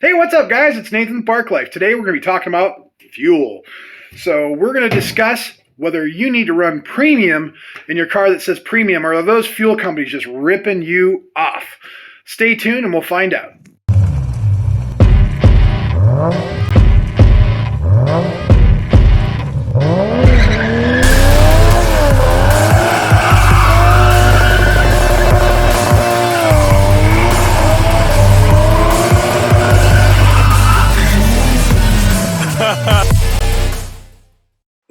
Hey, what's up, guys? It's Nathan Parklife. Today we're going to be talking about fuel. So we're going to discuss whether you need to run premium in your car that says premium, or are those fuel companies just ripping you off? Stay tuned and we'll find out.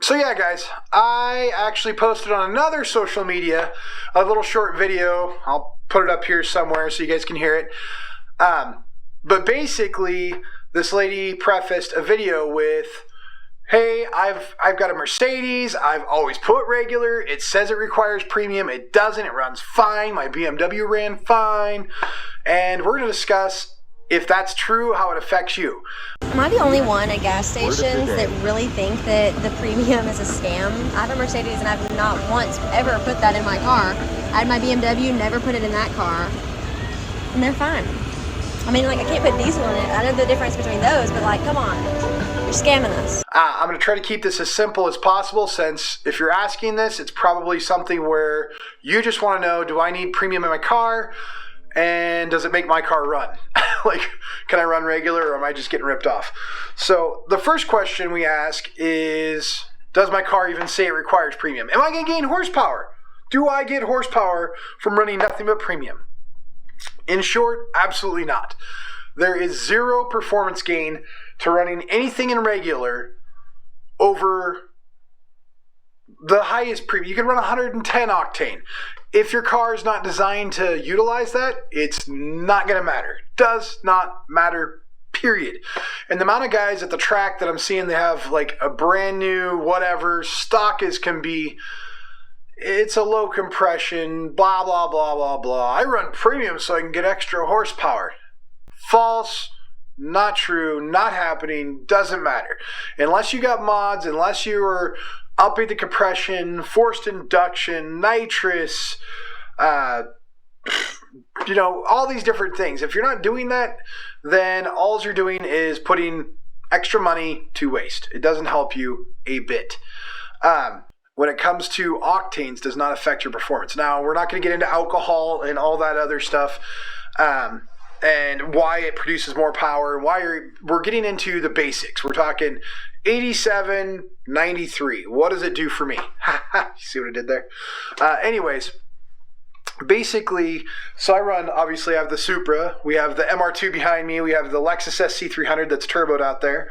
So yeah, guys, I actually posted on another social media a little short video. I'll put it up here somewhere so you guys can hear it. But basically, this lady prefaced a video with, "Hey, I've got a Mercedes. I've always put regular. It says it requires premium. It doesn't. It runs fine. My BMW ran fine." And we're going to discuss if that's true, how it affects you. Am I the only one at gas stations that really think that the premium is a scam? I have a Mercedes and I've not once ever put that in my car. I had my BMW, never put it in that car, and they're fine. I mean, like, I can't put diesel in it. I know the difference between those, but like, come on, you're scamming us. I'm going to try to keep this as simple as possible, since if you're asking this, it's probably something where you just want to know, do I need premium in my car? And does it make my car run? Like, can I run regular, or am I just getting ripped off? So the first question we ask is, does my car even say it requires premium? Am I going to gain horsepower? Do I get horsepower from running nothing but premium? In short, absolutely not. There is zero performance gain to running anything in regular over the highest premium. You can run 110 octane. If your car is not designed to utilize that, it's not going to matter. Does not matter, period. And the amount of guys at the track that I'm seeing, they have like a brand new whatever, stock as can be. It's a low compression, blah, blah, blah, blah, blah. I run premium so I can get extra horsepower. False. Not true. Not happening. Doesn't matter. Unless you got mods, unless you were upping the compression, forced induction, nitrous, all these different things. If you're not doing that, then all you're doing is putting extra money to waste. It doesn't help you a bit. When it comes to octanes, does not affect your performance. Now, we're not going to get into alcohol and all that other stuff, and why it produces more power, and we're getting into the basics. We're talking 87, 93. What does it do for me? You see what I did there? Anyways, basically, so I run, obviously, I have the Supra. We have the MR2 behind me. We have the Lexus SC300 that's turboed out there.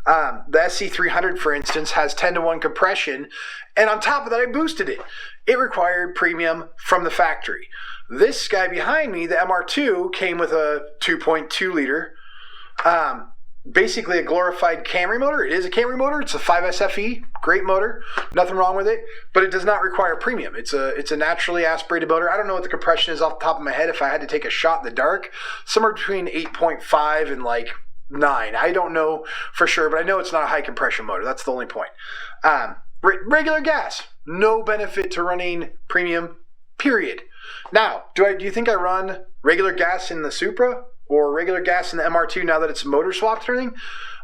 The SC300, for instance, has 10-to-1 compression. And on top of that, I boosted it. It required premium from the factory. This guy behind me, the MR2, came with a 2.2 liter. Basically a glorified Camry motor. It is a Camry motor. It's a 5SFE. Great motor. Nothing wrong with it. But it does not require premium. It's a naturally aspirated motor. I don't know what the compression is off the top of my head. If I had to take a shot in the dark, somewhere between 8.5 and like 9. I don't know for sure, but I know it's not a high compression motor. That's the only point. Regular gas. No benefit to running premium, period. Now, do you think I run regular gas in the Supra or regular gas in the MR2 now that it's motor swapped and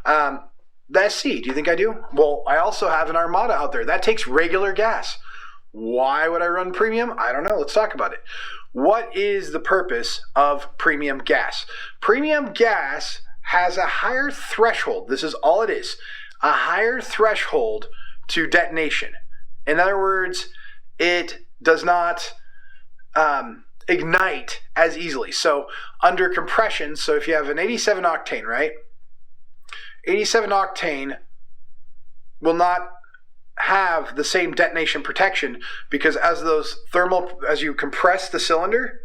everything? The SC, do you think I do? Well, I also have an Armada out there. That takes regular gas. Why would I run premium? I don't know. Let's talk about it. What is the purpose of premium gas? Premium gas has a higher threshold. This is all it is. A higher threshold to detonation. In other words, it does not ignite as easily. So under compression, so if you have an 87 octane, right? 87 octane will not have the same detonation protection, because as you compress the cylinder,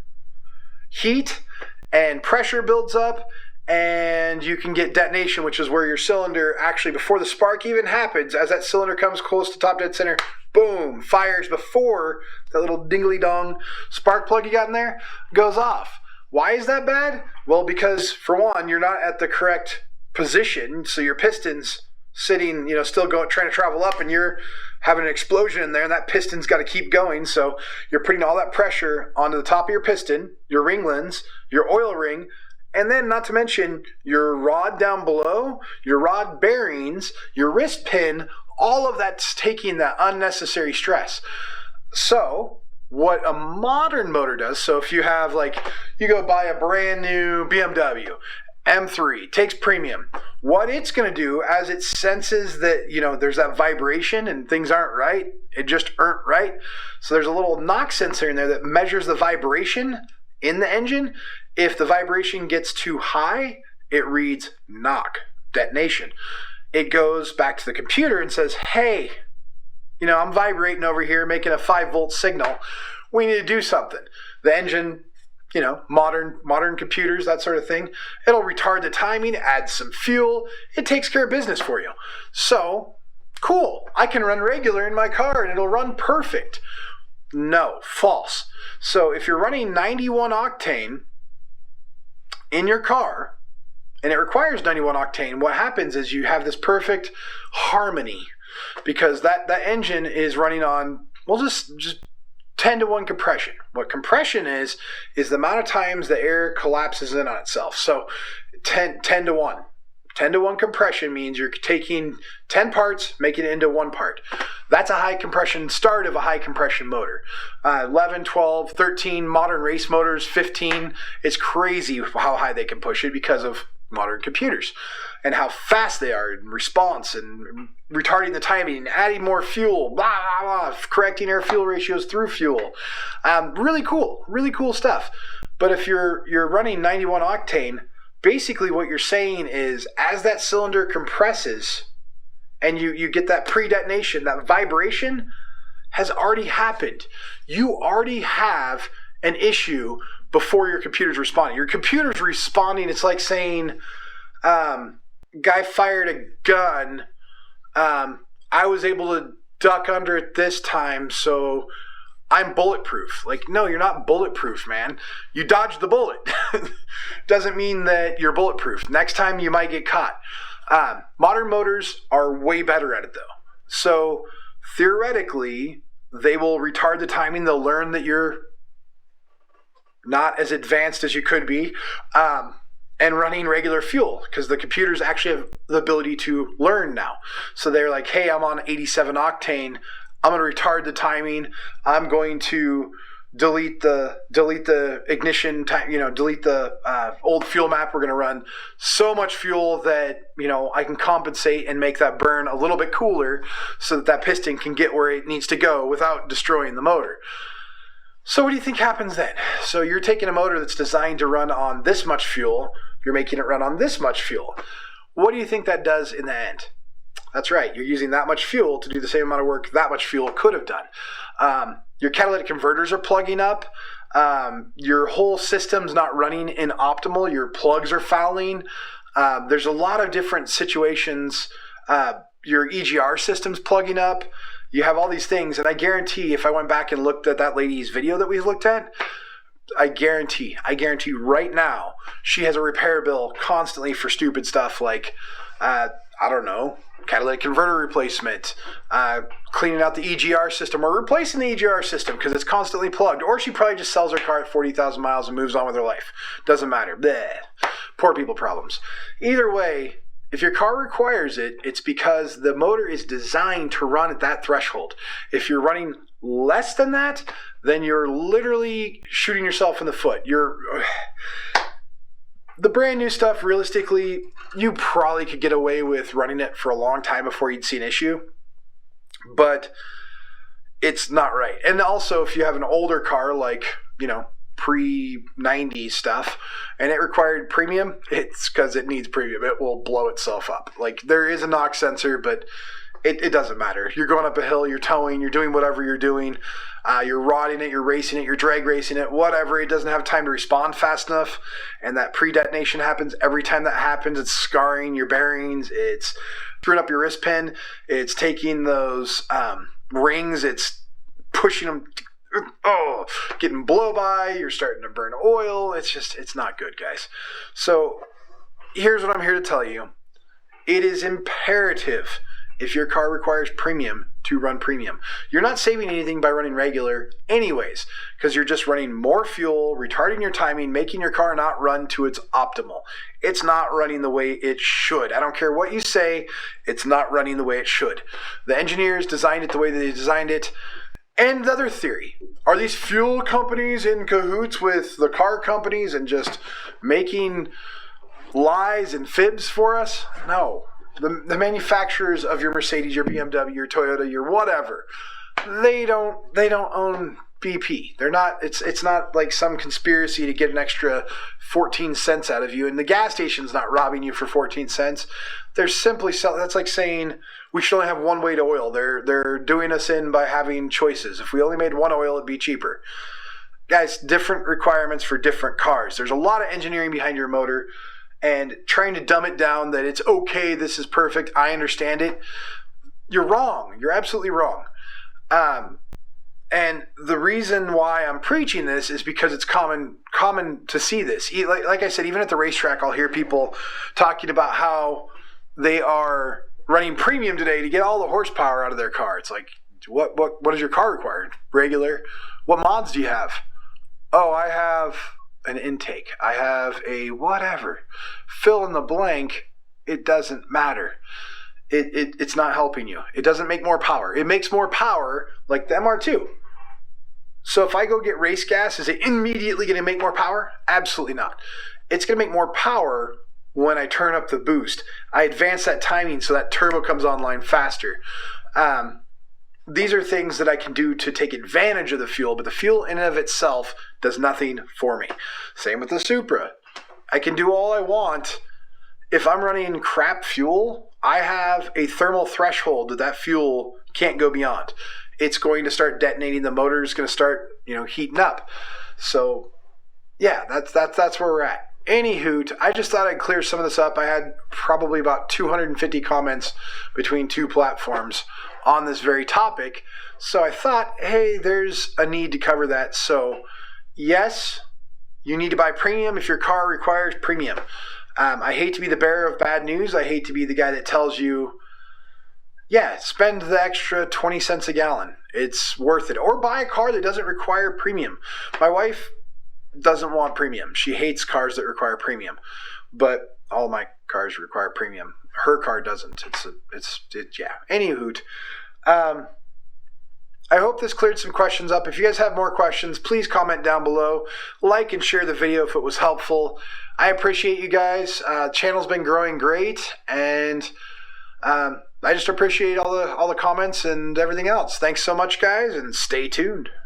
heat and pressure builds up, and you can get detonation, which is where your cylinder actually, before the spark even happens, as that cylinder comes close to top dead center, boom, fires before that little dingly dong spark plug you got in there goes off. Why is that bad? Well, because for one, you're not at the correct position, so your piston's sitting, still trying to travel up, and you're having an explosion in there, and that piston's got to keep going. So you're putting all that pressure onto the top of your piston, your ring lens, your oil ring, And then, not to mention, your rod down below, your rod bearings, your wrist pin, all of that's taking that unnecessary stress. So, what a modern motor does, so if you have, like, you go buy a brand new BMW M3, takes premium. What it's going to do, as it senses that, there's that vibration and things aren't right, it just aren't right. So there's a little knock sensor in there that measures the vibration in the engine. If the vibration gets too high, it reads knock, detonation. It goes back to the computer and says, hey, I'm vibrating over here, making a 5-volt signal. We need to do something. The engine, modern computers, that sort of thing, it'll retard the timing, add some fuel. It takes care of business for you. So, cool. I can run regular in my car and it'll run perfect. No, false. So if you're running 91 octane in your car, and it requires 91 octane, what happens is you have this perfect harmony, because that engine is running on, just 10-to-1 compression. What compression is the amount of times the air collapses in on itself. So 10-to-1. 10-to-1 compression means you're taking 10 parts, making it into one part. That's a high compression, start of a high compression motor. 11, 12, 13, modern race motors, 15. It's crazy how high they can push it because of modern computers and how fast they are in response and retarding the timing, adding more fuel, blah, blah, blah, correcting air fuel ratios through fuel. Really cool stuff. But if you're running 91 octane, basically what you're saying is, as that cylinder compresses and you get that pre-detonation, that vibration has already happened. You already have an issue before your computer's responding. Your computer's responding, it's like saying, guy fired a gun, I was able to duck under it this time, so I'm bulletproof. Like, no, you're not bulletproof, man. You dodged the bullet. Doesn't mean that you're bulletproof. Next time you might get caught. Modern motors are way better at it, though. So theoretically, they will retard the timing. They'll learn that you're not as advanced as you could be, and running regular fuel, because the computers actually have the ability to learn now. So they're like, hey, I'm on 87 octane. I'm going to retard the timing. I'm going to delete the ignition time, delete the old fuel map. We're going to run so much fuel that, I can compensate and make that burn a little bit cooler so that piston can get where it needs to go without destroying the motor. So what do you think happens then? So you're taking a motor that's designed to run on this much fuel. You're making it run on this much fuel. What do you think that does in the end? That's right. You're using that much fuel to do the same amount of work that much fuel could have done. Your catalytic converters are plugging up. Your whole system's not running in optimal. Your plugs are fouling. There's a lot of different situations. Your EGR system's plugging up. You have all these things, and I guarantee if I went back and looked at that lady's video that we looked at, I guarantee right now she has a repair bill constantly for stupid stuff like, I don't know, catalytic converter replacement, cleaning out the EGR system, or replacing the EGR system because it's constantly plugged. Or she probably just sells her car at 40,000 miles and moves on with her life. Doesn't matter. Bleh. Poor people problems. Either way, if your car requires it, it's because the motor is designed to run at that threshold. If you're running less than that, then you're literally shooting yourself in the foot. The brand new stuff, realistically, you probably could get away with running it for a long time before you'd see an issue. But it's not right. And also, if you have an older car, like, pre-90s stuff, and it required premium, it's because it needs premium. It will blow itself up. Like, there is a knock sensor, but it doesn't matter. You're going up a hill, you're towing, you're doing whatever you're doing. You're rodding it, you're racing it, you're drag racing it, whatever. It doesn't have time to respond fast enough, and that pre-detonation happens. Every time that happens, it's scarring your bearings, it's screwing up your wrist pin, it's taking those rings, it's pushing them, getting blow by, you're starting to burn oil. It's not good, guys. So here's what I'm here to tell you. It is imperative, if your car requires premium, to run premium. You're not saving anything by running regular anyways, because you're just running more fuel, retarding your timing, making your car not run to its optimal. It's not running the way it should. I don't care what you say, it's not running the way it should. The engineers designed it the way they designed it. And the other theory, are these fuel companies in cahoots with the car companies and just making lies and fibs for us? No. The manufacturers of your Mercedes, your BMW, your Toyota, your whatever, they don't own BP. They're not. It's not like some conspiracy to get an extra 14 cents out of you, and the gas station's not robbing you for 14 cents. They're simply selling. That's like saying we should only have one way to oil. They're doing us in by having choices. If we only made one oil, it'd be cheaper. Guys, different requirements for different cars. There's a lot of engineering behind your motor, and trying to dumb it down that it's okay, this is perfect, I understand it. You're wrong. You're absolutely wrong. And the reason why I'm preaching this is because it's common to see this. Like I said, even at the racetrack, I'll hear people talking about how they are running premium today to get all the horsepower out of their car. It's like, what does your car require? Regular? What mods do you have? Oh, I have an intake. I have a whatever. Fill in the blank. It doesn't matter. It's not helping you. It doesn't make more power. It makes more power like the MR2. So if I go get race gas, is it immediately going to make more power? Absolutely not. It's going to make more power when I turn up the boost. I advance that timing so that turbo comes online faster. These are things that I can do to take advantage of the fuel, but the fuel in and of itself does nothing for me. Same with the Supra. I can do all I want. If I'm running crap fuel, I have a thermal threshold that fuel can't go beyond. It's going to start detonating. The motor is going to start, heating up. So, yeah, that's where we're at. Anywho, I just thought I'd clear some of this up. I had probably about 250 comments between two platforms on this very topic. So I thought, hey, there's a need to cover that. So, yes, you need to buy premium if your car requires premium. I hate to be the bearer of bad news. I hate to be the guy that tells you, yeah, spend the extra 20 cents a gallon. It's worth it. Or buy a car that doesn't require premium. My wife doesn't want premium. She hates cars that require premium. But all my cars require premium. Her car doesn't. Yeah. Anywho, I hope this cleared some questions up. If you guys have more questions, please comment down below. Like and share the video if it was helpful. I appreciate you guys. Channel's been growing great, and I just appreciate all the comments and everything else. Thanks so much, guys, and stay tuned.